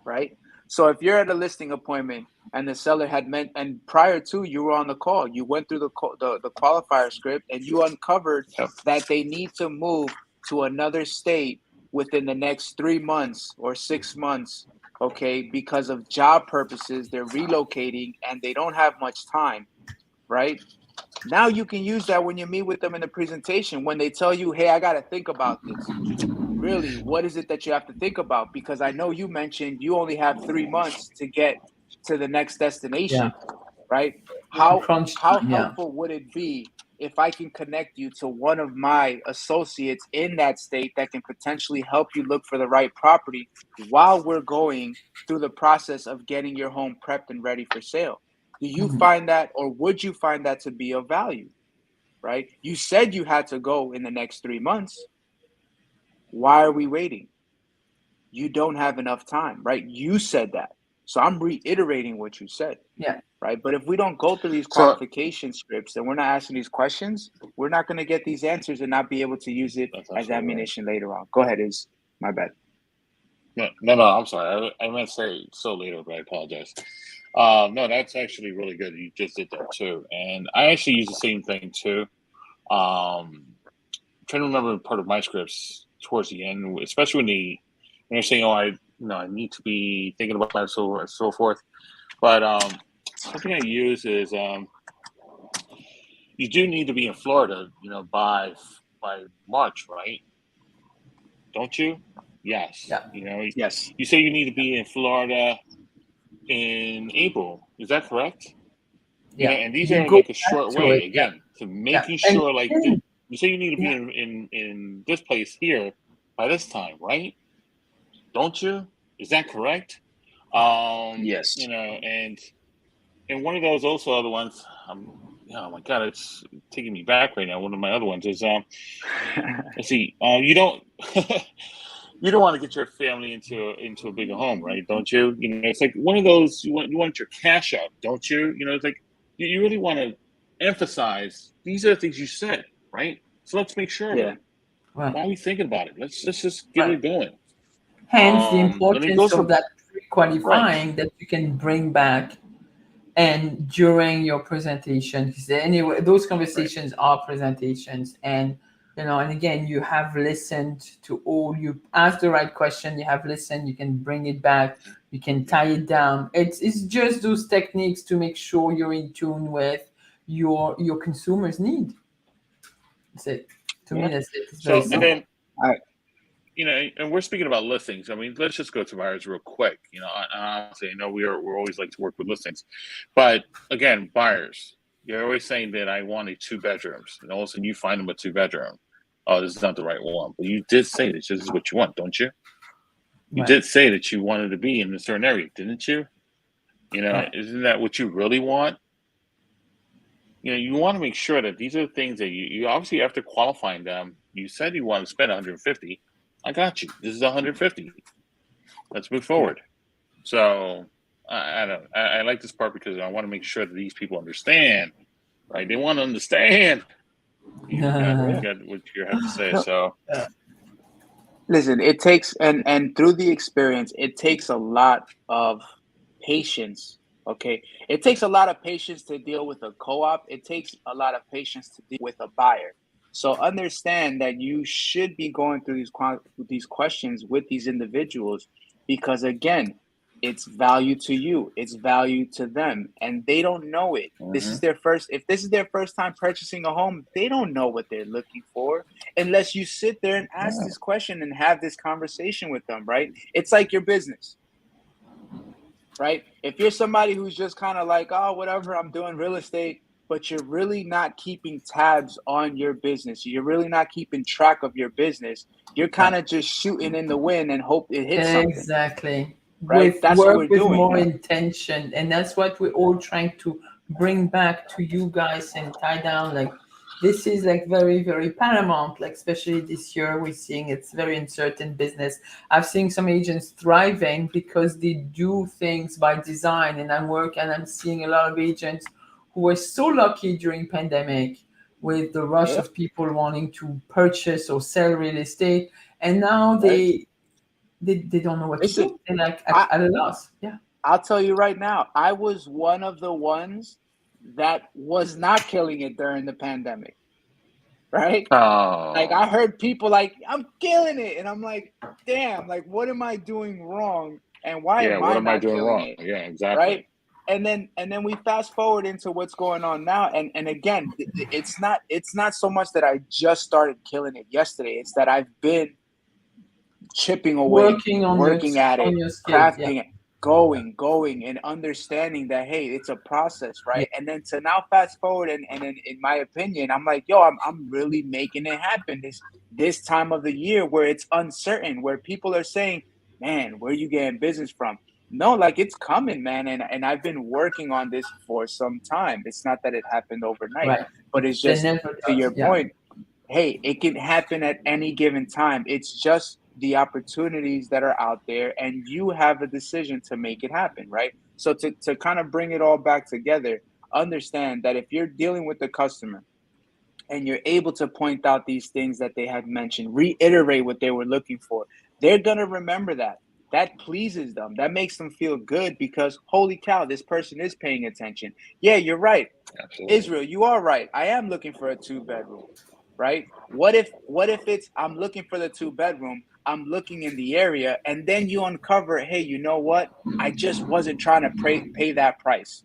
right? So if you're at a listing appointment and the seller had meant, and prior to you were on the call, you went through the qualifier script and you uncovered that they need to move to another state within the next 3 months or 6 months, okay, because of job purposes, they're relocating and they don't have much time, right? Now you can use that when you meet with them in the presentation when they tell you, hey, I got to think about this. Really, what is it that you have to think about? Because I know you mentioned you only have 3 months to get to the next destination, right? How Crunch how time, yeah. helpful would it be if I can connect you to one of my associates in that state that can potentially help you look for the right property while we're going through the process of getting your home prepped and ready for sale? Do you find that, or would you find that to be of value, right? You said you had to go in the next 3 months. Why are we waiting? You don't have enough time, right? You said that. So I'm reiterating what you said, Yeah. right? But if we don't go through these So qualification scripts and we're not asking these questions, we're not going to get these answers and not be able to use it that's as absolutely right. ammunition later on. Go ahead, is my bad. No, I'm sorry. I meant to say so later, but I apologize. No, that's actually really good. You just did that too, and I actually use the same thing too. Trying to remember part of my scripts towards the end, especially when they're saying, "Oh, I need to be thinking about that," so forth. But something I use is you do need to be in Florida, by March, right? Don't you? Yes. Yeah. Yes. You say you need to be in Florida in April. Is that correct? Yeah. And these You are go like a back short to way it. again to making And sure, like then, you say, you need to be in this place here by this time, right? Don't you? Is that correct? Yes. And one of those also other ones. Oh my God, it's taking me back right now. One of my other ones is let's see. You don't you don't want to get your family into a bigger home, right? Don't you? It's like one of those. You want your cash out, don't you? It's like you really want to emphasize these are the things you said, right? So let's make sure of Yeah. it. right. Why are we thinking about it? Let's just get Right. it going. Hence the And it importance goes of for that right. pre-qualifying that you can bring back and during your presentation. Because anyway, those conversations are presentations, and and again, you have listened to all. You ask the right question. You have listened. You can bring it back. You can tie it down. It's just those techniques to make sure you're in tune with your consumers' need. That's it. To me, Yeah. that's it. It's very So and simple. then and we're speaking about listings. I mean, let's just go to buyers real quick. Honestly, I know we're always like to work with listings, but again, buyers, you're always saying that I wanted 2 bedrooms, and all of a sudden you find them a 2 bedroom. Oh, this is not the right one. But you did say that this is what you want, don't you? You Right. did say that you wanted to be in a certain area, didn't you? Right. Isn't that what you really want? You want to make sure that these are the things that you obviously after qualifying them. You said you want to spend 150. I got you. This is 150. Let's move forward. So I don't. I like this part because I want to make sure that these people understand. Right? They want to understand. You got what you have to say. No, So listen, it takes and through the experience, it takes a lot of patience. Okay. It takes a lot of patience to deal with a co-op. It takes a lot of patience to deal with a buyer. So understand that you should be going through these questions with these individuals, because again, it's value to you, it's value to them, and they don't know it. This is their first, if this is their first time purchasing a home, they don't know what they're looking for unless you sit there and ask this question and have this conversation with them, right? It's like your business, right? If you're somebody who's just kind of like, oh, whatever, I'm doing real estate, but you're really not keeping tabs on your business, you're really not keeping track of your business, you're kind of just shooting in the wind and hope it hits something. Exactly. Right? With That's what work we're with doing. more intention. And that's what we're all trying to bring back to you guys and tie down. Like, this is like very, very paramount. Like, especially this year, we're seeing it's very uncertain business. I've seen some agents thriving because they do things by design. And I'm seeing a lot of agents who were so lucky during pandemic with the rush of people wanting to purchase or sell real estate. And now they don't know what to do. They're like at a loss. Yeah. I'll tell you right now, I was one of the ones that was not killing it during the pandemic. Right? Oh. Like, I heard people like, I'm killing it. And I'm like, damn, like, what am I doing wrong? And why am I not doing killing wrong? it? Yeah, exactly. Right? And then we fast forward into what's going on now. And again, it's not so much that I just started killing it yesterday. It's that I've been chipping away, working at it, crafting it, going and understanding that, hey, it's a process, right? And then to now fast forward and in my opinion, I'm like, yo, I'm really making it happen this time of the year where it's uncertain, where people are saying, man, where are you getting business from? No, like, it's coming, man. And I've been working on this for some time. It's not that it happened overnight, but it's just to your point. Hey, it can happen at any given time. It's just the opportunities that are out there, and you have a decision to make it happen, right? So to kind of bring it all back together, understand that if you're dealing with the customer and you're able to point out these things that they have mentioned, reiterate what they were looking for, they're going to remember that. That pleases them. That makes them feel good because, holy cow, this person is paying attention. Yeah, you're right. Absolutely. Israel, you are right. I am looking for a 2-bedroom, right? What if it's I'm looking for the 2-bedroom, I'm looking in the area, and then you uncover, hey, you know what? I just wasn't trying to pay that price.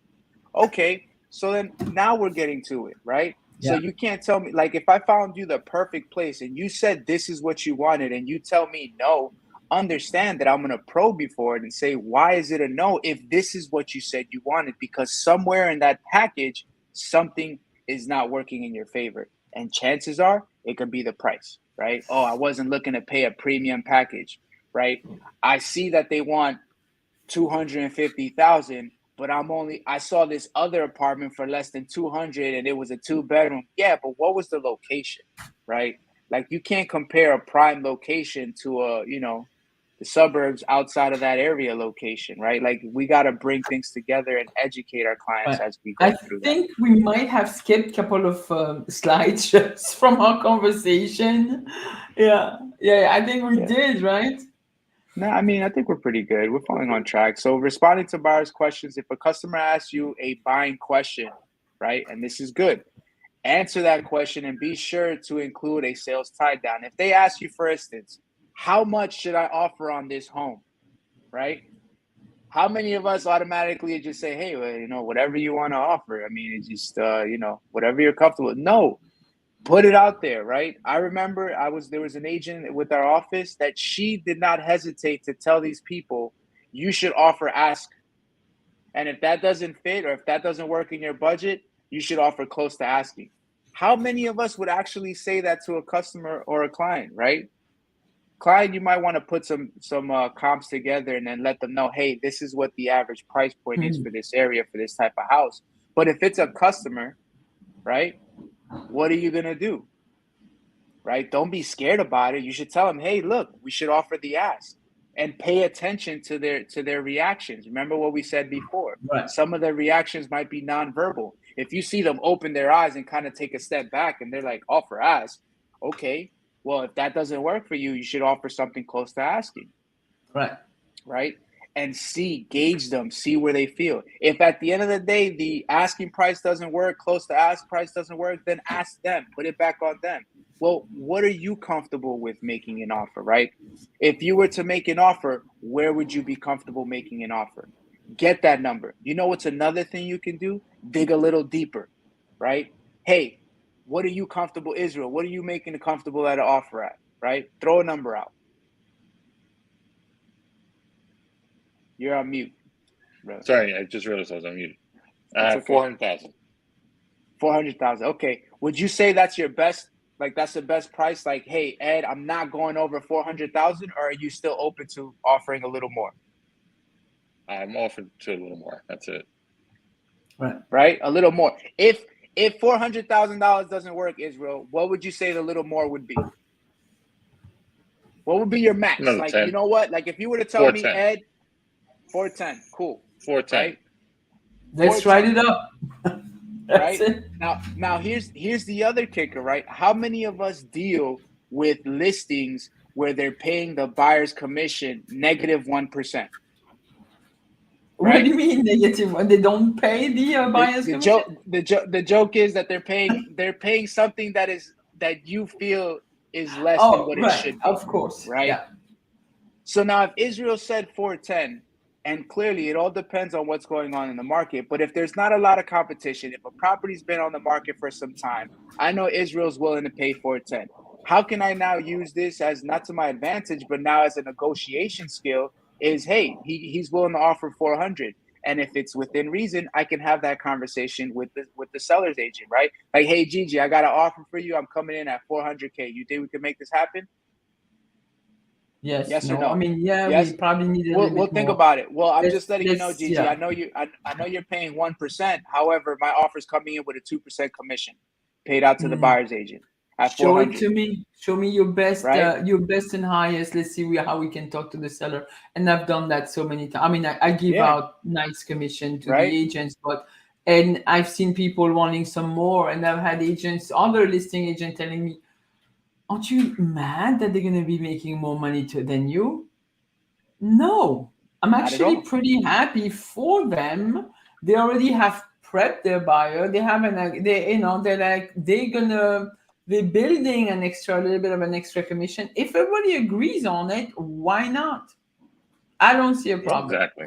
Okay, so then now we're getting to it, right? So you can't tell me, like, if I found you the perfect place and you said this is what you wanted and you tell me no, understand that I'm going to probe before it and say, why is it a no if this is what you said you wanted? Because somewhere in that package, something is not working in your favor. And chances are it could be the price, right? Oh, I wasn't looking to pay a premium package, right? I see that they want 250,000, but I saw this other apartment for less than 200 and it was a 2-bedroom. Yeah, but what was the location, right? Like, you can't compare a prime location to the suburbs outside of that area location, right? Like, we got to bring things together and educate our clients as we go through that. I think we might have skipped a couple of slides just from our conversation. Yeah, I think we did, right? No, I mean, I think we're pretty good. We're falling on track. So, responding to buyers' questions, if a customer asks you a buying question, right, and this is good, answer that question and be sure to include a sales tie down. If they ask you, for instance, how much should I offer on this home, right? How many of us automatically just say, hey, well, whatever you want to offer? I mean, it's just, whatever you're comfortable with. No. Put it out there, right? I remember there was an agent with our office that she did not hesitate to tell these people, you should offer ask. And if that doesn't fit or if that doesn't work in your budget, you should offer close to asking. How many of us would actually say that to a customer or a client, right? Client, you might want to put some comps together and then let them know, hey, this is what the average price point is for this area, for this type of house. But if it's a customer, right? What are you going to do? Right? Don't be scared about it. You should tell them, hey, look, we should offer the ask and pay attention to their reactions. Remember what we said before. Right. Some of their reactions might be nonverbal. If you see them open their eyes and kind of take a step back and they're like, offer ask. Okay, well, if that doesn't work for you, you should offer something close to asking. Right. Right? And gauge them, see where they feel. If at the end of the day, the asking price doesn't work, close to ask price doesn't work, then ask them, put it back on them. well, what are you comfortable with making an offer, right? If you were to make an offer, where would you be comfortable making an offer? Get that number. You know what's another thing you can do? Dig a little deeper, right? Hey, what are you comfortable, Israel? What are you making comfortable at an offer at, right? Throw a number out. You're on mute, bro. Sorry, I just realized I was on mute. That's okay. 400,000. 400,000. Okay. Would you say that's your best? Like that's the best price? Like, hey, Ed, I'm not going over 400,000, or are you still open to offering a little more? I'm offered to a little more. That's it. Right? A little more. If $400,000 doesn't work, Israel, what would you say the little more would be? What would be your max? Another Like, 10. you know what? Like, if you were to tell me, 410. Ed, 410, cool. 410. Right? Let's write it up. Right? Now here's the other kicker, right? How many of us deal with listings where they're paying the buyer's commission -1%? Right? What do you mean negative? When they don't pay the buyer's commission? The joke is that they're paying something that you feel is less than what it should be. Of course. Right? Yeah. So now if Israel said 410, and clearly it all depends on what's going on in the market, but if there's not a lot of competition, if a property's been on the market for some time, I know Israel's willing to pay 410. How can I now use this as not to my advantage, but now as a negotiation skill? Is, hey, he's willing to offer 400, and if it's within reason, I can have that conversation with the seller's agent, right? Like, hey, Gigi, I got an offer for you. I'm coming in at 400K. You think we can make this happen? Yes. Or no? I mean, yeah, yes? We probably need a little bit We'll think more. about it. Well, I'm just letting you know, Gigi. Yeah. I know you're paying 1%. However, my offer's coming in with a 2% commission paid out to the buyer's agent. Show it to me. Show me your best, right? Your best and highest. Let's see how we can talk to the seller. And I've done that so many times. I mean, I give out nice commission to the agents, and I've seen people wanting some more, and I've had other listing agents telling me, "Aren't you mad that they're going to be making more money than you?" No, I'm actually pretty happy for them. They already have prepped their buyer. They have they're building a little bit of an extra commission. If everybody agrees on it, why not? I don't see a problem. Exactly.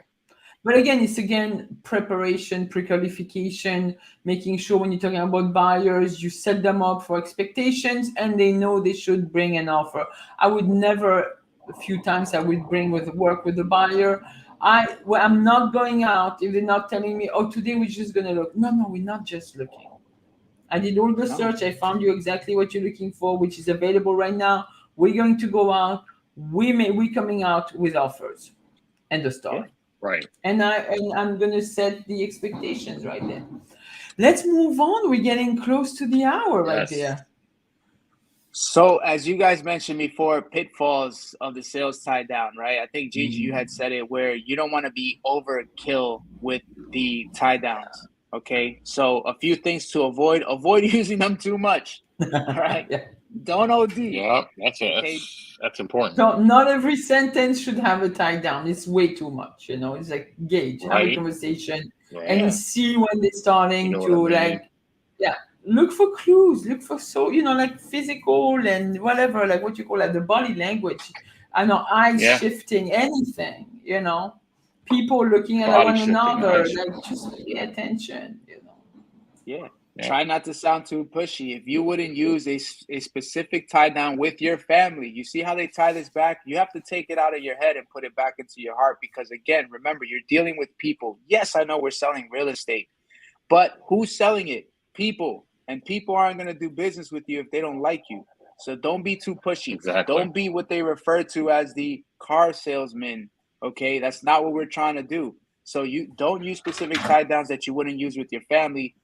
But again, preparation, pre-qualification, making sure when you're talking about buyers, you set them up for expectations and they know they should bring an offer. I would never, a few times I would work with the buyer. I'm not going out if they're not telling me, oh, today we're just going to look. No, we're not just looking. I did all the search. I found you exactly what you're looking for, which is available right now. We're going to go out. We're coming out with offers. End of story. Yeah. Right. And I'm going to set the expectations right there. Let's move on. We're getting close to the hour right there. So as you guys mentioned before, pitfalls of the sales tie down, right? I think, Gigi, you had said it where you don't want to be overkill with the tie downs. Okay, so a few things to avoid using them too much. Right? Don't OD. Yeah, that's important. So not every sentence should have a tie down. It's way too much. It's like gauge, have a conversation, and see when they're starting look for clues. Look for like physical and whatever, like what you call the body language. I know eyes shifting, anything. People looking at one another, like just pay attention. Yeah. Try not to sound too pushy. If you wouldn't use a specific tie down with your family, you see how they tie this back? You have to take it out of your head and put it back into your heart because, again, remember, you're dealing with people. Yes, I know we're selling real estate, but who's selling it? People. And people aren't going to do business with you if they don't like you. So don't be too pushy. Exactly. Don't be what they refer to as the car salesman, okay? That's not what we're trying to do. So you don't use specific tie downs that you wouldn't use with your family.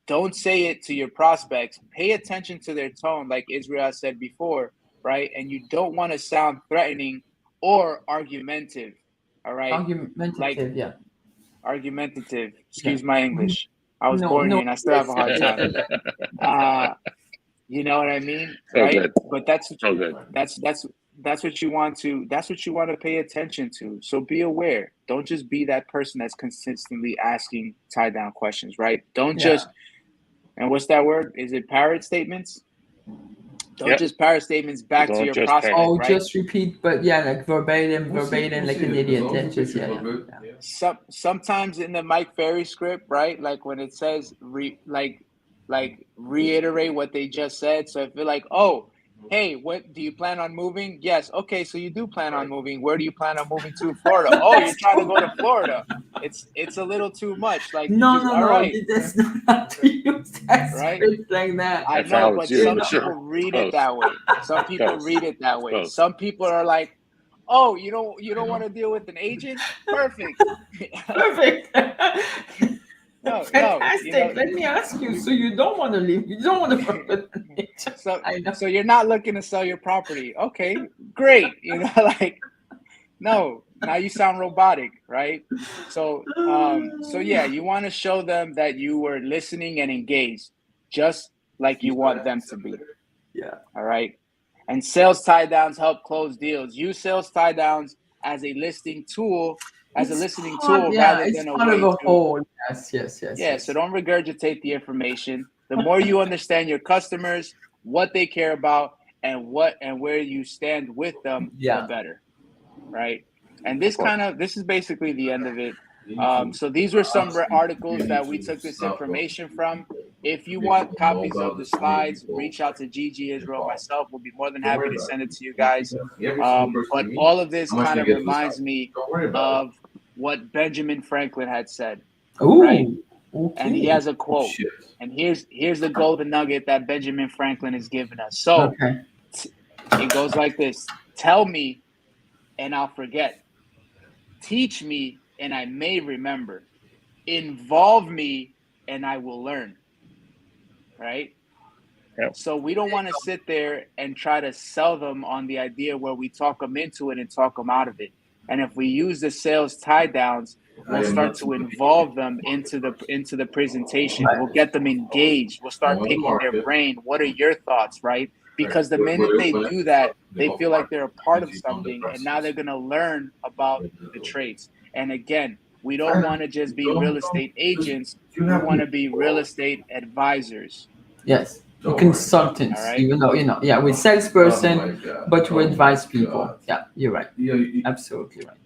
Don't say it to your prospects. Pay attention to their tone, like Israel said before, right? And you don't want to sound threatening or argumentative, all right? Argumentative, Argumentative. Excuse my English. I was born here and I still have a hard time. You know what I mean? Right? Good. But that's what you want to pay attention to. So be aware. Don't just be that person that's consistently asking tie down questions, right? Don't just, and what's that word? Is it parrot statements? Don't just parrot statements back to Don't your just prospect, parrot. Oh, right? just repeat, but yeah, like verbatim, like an idiot. Then just Sometimes in the Mike Ferry script, right? Like when it says reiterate what they just said. So if you're like, oh, hey, what do you plan on moving? Yes. Okay, so you do plan on moving. Where do you plan on moving to? Florida. Oh, you're trying to go to Florida. It's a little too much. Like you just all right. That's not how to use that Right? script like that. I That's how know, it's but some used. people Sure. read Close. it that way. Some people Close. read it that way. Close. Some people are like, oh, you don't want to deal with an agent? Perfect. Perfect. No, Fantastic. Let me ask you. So you don't want to leave? You don't want to work with an agent? I know. So you're not looking to sell your property. Okay, great. Like, no, now you sound robotic, right? So yeah, you want to show them that you were listening and engaged, just like you want them to be. Yeah. All right. And sales tie downs help close deals. Use sales tie downs as a listing tool, as a listening tool rather than a way to. Whole. Yes. Yeah. So don't regurgitate the information. The more you understand your customers, what they care about, and where you stand with them, the better. Right. And this is basically the end of it. So these were some articles that we took this information from. If you want copies of the slides, reach out to Gigi, Israel, myself. We'll be more than happy to send it to you guys. But all of this kind of reminds me of what Benjamin Franklin had said. Ooh, right? Okay. And he has a quote. And here's the golden nugget that Benjamin Franklin has given us. So it goes like this. Tell me, and I'll forget. Teach me, and I may remember. Involve me, and I will learn. Right? Yep. So we don't want to sit there and try to sell them on the idea where we talk them into it and talk them out of it. And if we use the sales tie downs, we'll start to involve them into the presentation. We'll get them engaged. We'll start picking their brain. What are your thoughts, right? Because the minute they do that, they feel like they're a part of something, and now they're going to learn about the traits. And again, we don't want to just be real estate agents. We want to be real estate advisors. Yes. Consultants, right. even though, we're salesperson, but we advise people. Yeah, you're right. Absolutely right.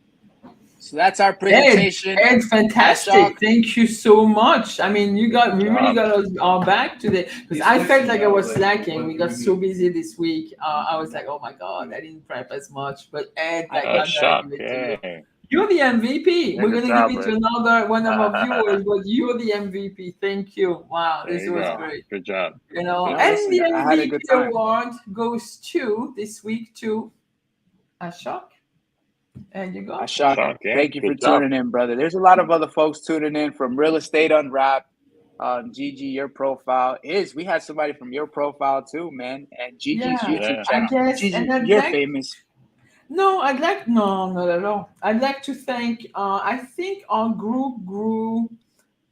So that's our presentation. Ed, fantastic. Thank you so much. I mean, we really got us our back today, because I felt like I was slacking. We got so busy this week. I was like, oh my God, I didn't prep as much. But Ed, you're the MVP. We're gonna give it to another one of our viewers, but you're the MVP. Thank you. Wow, this was great. Good job. And the MVP award goes to this week to Ashok. And you go. Ashok, thank you for tuning in, brother. There's a lot of other folks tuning in from Real Estate Unwrapped. Gigi, your profile we had somebody from your profile too, man. And Gigi's YouTube channel. Gigi, you're famous. No, not at all. I'd like to thank, I think our group grew,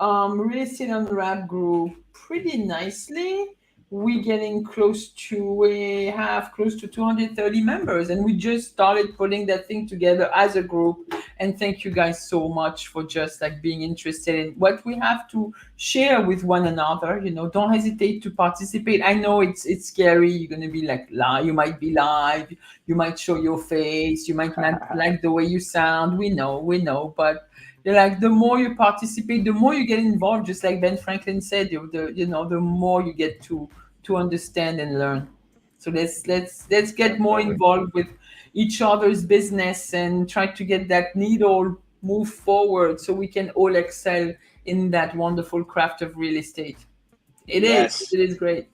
Real Estate Unwrapped grew pretty nicely. We're getting close to 230 members, and we just started putting that thing together as a group. And thank you guys so much for just like being interested in what we have to share with one another. Don't hesitate to participate. I know it's scary. You're gonna be like live. You might be live. You might show your face. You might not like the way you sound. We know, but. The more you participate, the more you get involved. Just like Ben Franklin said, the more you get to understand and learn. So let's get more involved with each other's business and try to get that needle move forward, so we can all excel in that wonderful craft of real estate. It is great.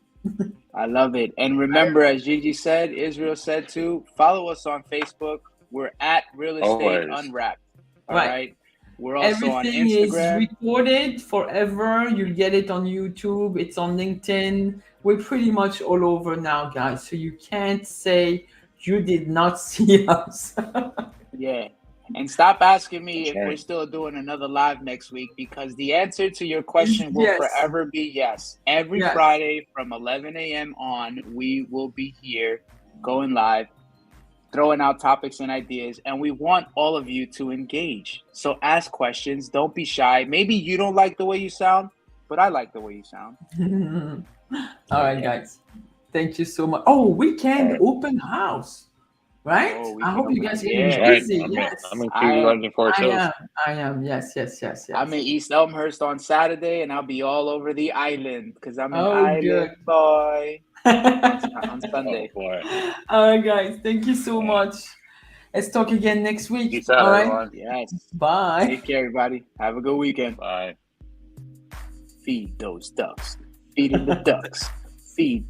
I love it. And remember, as Gigi said, Israel said too, follow us on Facebook. We're at Real Estate Unwrapped. All right. We're also on Instagram. Everything is recorded forever. You'll get it on YouTube. It's on LinkedIn. We're pretty much all over now, guys. So you can't say you did not see us. Yeah. And stop asking me if we're still doing another live next week, because the answer to your question will forever be yes. Every Friday from 11 a.m. on, we will be here going live, throwing out topics and ideas, and we want all of you to engage. So ask questions. Don't be shy. Maybe you don't like the way you sound, but I like the way you sound. All right, guys. Thank you so much. Oh, weekend All right. open house, right? Oh, I hope you weekend guys are open- gonna yeah. be Right. busy. I'm Yes, in I am. London Forest Hills. I am. Yes. I'm in East Elmhurst on Saturday, and I'll be all over the island because I'm an Oh, good. island boy on Oh Sunday. boy. All right, guys. Thank you so Yeah. much. Let's talk again next week. Peace out, All right. everyone. Yes. Bye. Take care, everybody. Have a good weekend. Bye. Feed those ducks. Feeding the ducks. Feed